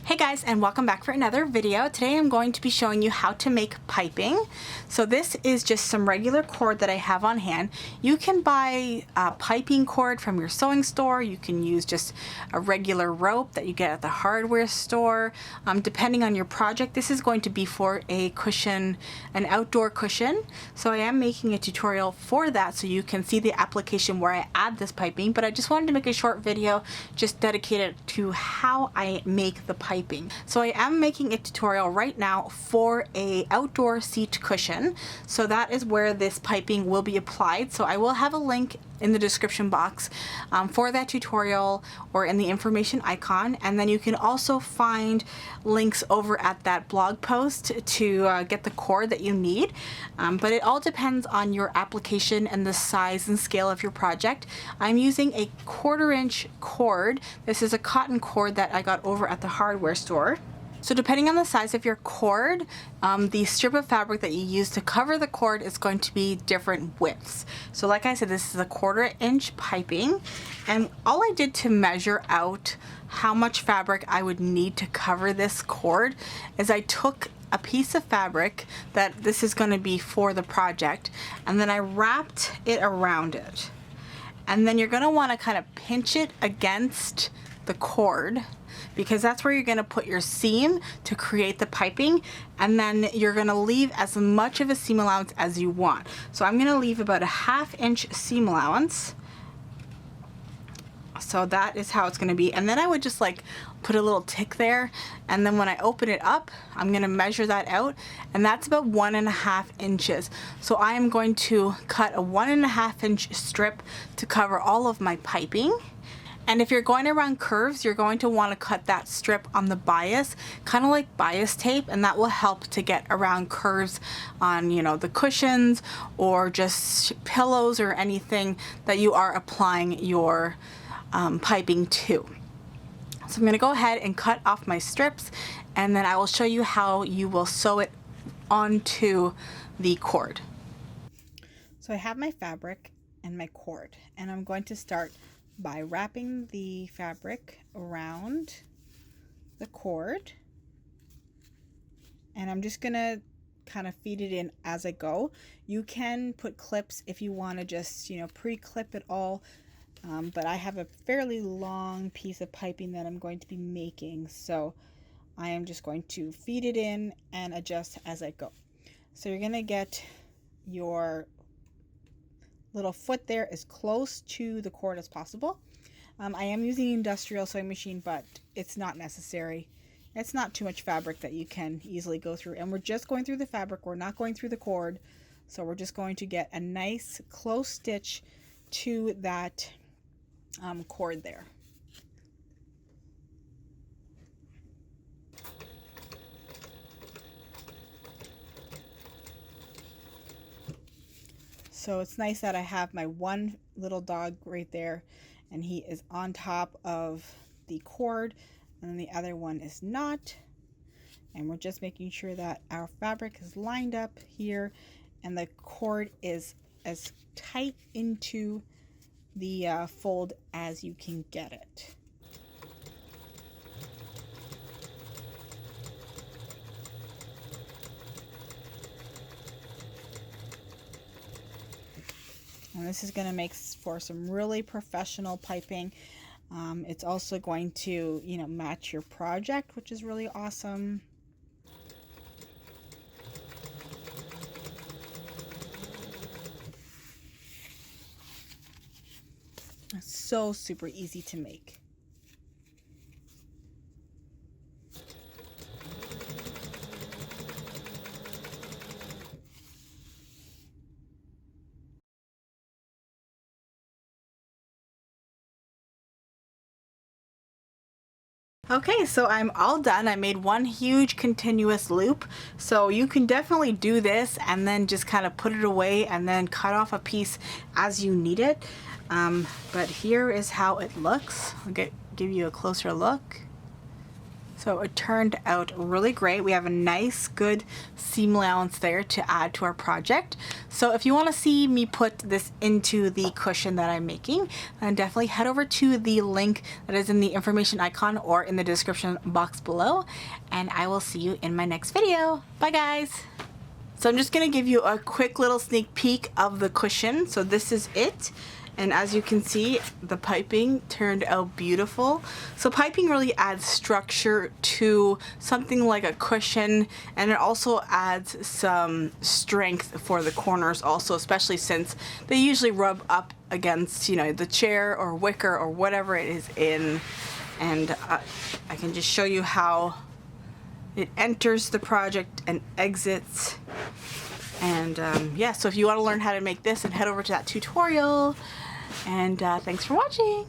Hey guys, and welcome back for another video. Today I'm going to be showing you how to make piping. So this is just some regular cord that I have on hand. You can buy a piping cord from your sewing store. You can use just a regular rope that you get at the hardware store. Depending on your project, this is going to be for a cushion, an outdoor cushion. So I am making a tutorial for that so you can see the application where I add this piping, but I just wanted to make a short video just dedicated to how I make the piping. So I am making a tutorial right now for a outdoor seat cushion. So that is where this piping will be applied. So I will have a link in the description box for that tutorial or in the information icon, and then you can also find links over at that blog post to get the cord that you need, but it all depends on your application and the size and scale of your project. I'm using a 1/4 inch cord. This is a cotton cord that I got over at the hardware store. So depending on the size of your cord, the strip of fabric that you use to cover the cord is going to be different widths. So like I said, this is a 1/4 inch piping, and all I did to measure out how much fabric I would need to cover this cord is I took a piece of fabric that this is going to be for the project, and then I wrapped it around it. And then you're going to want to kind of pinch it against the cord, because that's where you're going to put your seam to create the piping, and then you're going to leave as much of a seam allowance as you want. So I'm going to leave about a 1/2 inch seam allowance. So that is how it's going to be, and then I would just like put a little tick there, and then when I open it up, I'm going to measure that out, and that's about 1.5 inches. So I am going to cut a 1.5 inch strip to cover all of my piping. And if you're going around curves, you're going to want to cut that strip on the bias, kind of like bias tape, and that will help to get around curves on, you know, the cushions or just pillows or anything that you are applying your piping to. So I'm going to go ahead and cut off my strips, and then I will show you how you will sew it onto the cord. So I have my fabric and my cord, and I'm going to start by wrapping the fabric around the cord, and I'm just gonna kind of feed it in as I go. You can put clips if you want to just, you know, pre-clip it all, but I have a fairly long piece of piping that I'm going to be making, so I am just going to feed it in and adjust as I go. So you're gonna get your little foot there as close to the cord as possible. I am using an industrial sewing machine, but it's not necessary. It's not too much fabric that you can easily go through, and we're just going through the fabric, we're not going through the cord, so we're just going to get a nice close stitch to that cord there. So it's nice that I have my one little dog right there, and he is on top of the cord, and then the other one is not. And we're just making sure that our fabric is lined up here, and the cord is as tight into the fold as you can get it. And this is going to make for some really professional piping. It's also going to, you know, match your project, which is really awesome. It's so super easy to make. Okay, so I'm all done. I made one huge continuous loop, so you can definitely do this and then just kind of put it away and then cut off a piece as you need it. But here is how it looks. I'll give you a closer look. So it turned out really great. We have a nice, good seam allowance there to add to our project. So if you want to see me put this into the cushion that I'm making, then definitely head over to the link that is in the information icon or in the description box below, and I will see you in my next video. Bye guys! So I'm just going to give you a quick little sneak peek of the cushion. So this is it. And as you can see, the piping turned out beautiful. So piping really adds structure to something like a cushion, and it also adds some strength for the corners also, especially since they usually rub up against, you know, the chair or wicker or whatever it is in. And I can just show you how it enters the project and exits. And yeah, so if you want to learn how to make this, then head over to that tutorial. And thanks for watching.